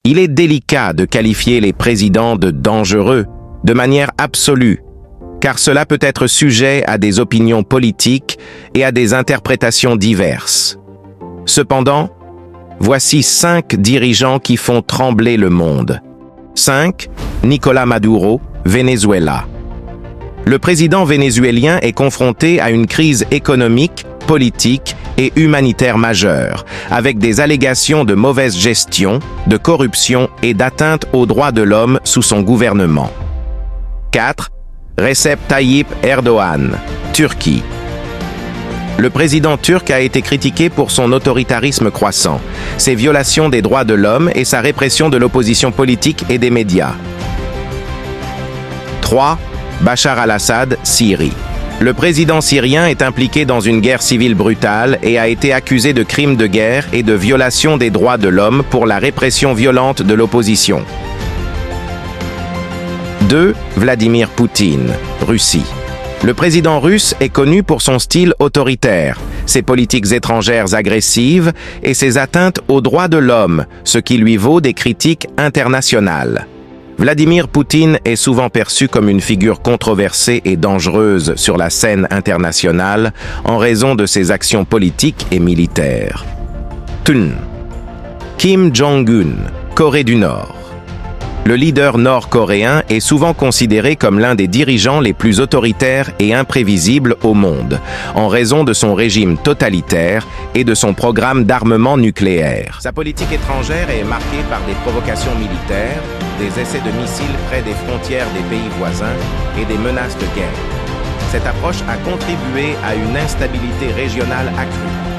Il est délicat de qualifier les présidents de dangereux de manière absolue, car cela peut être sujet à des opinions politiques et à des interprétations diverses. Cependant, voici 5 dirigeants qui font trembler le monde. 5. Nicolás Maduro, Venezuela. Le président vénézuélien est confronté à une crise économique, politique et humanitaire majeure, avec des allégations de mauvaise gestion, de corruption et d'atteinte aux droits de l'homme sous son gouvernement. 4. Recep Tayyip Erdoğan, Turquie. Le président turc a été critiqué pour son autoritarisme croissant, ses violations des droits de l'homme et sa répression de l'opposition politique et des médias. 3. Bachar al-Assad, Syrie. Le président syrien est impliqué dans une guerre civile brutale et a été accusé de crimes de guerre et de violation des droits de l'homme pour la répression violente de l'opposition. 2. Vladimir Poutine, Russie. Le président russe est connu pour son style autoritaire, ses politiques étrangères agressives et ses atteintes aux droits de l'homme, ce qui lui vaut des critiques internationales. Vladimir Poutine est souvent perçu comme une figure controversée et dangereuse sur la scène internationale en raison de ses actions politiques et militaires. Kim Jong-un, Corée du Nord. Le leader nord-coréen est souvent considéré comme l'un des dirigeants les plus autoritaires et imprévisibles au monde, en raison de son régime totalitaire et de son programme d'armement nucléaire. Sa politique étrangère est marquée par des provocations militaires, des essais de missiles près des frontières des pays voisins et des menaces de guerre. Cette approche a contribué à une instabilité régionale accrue.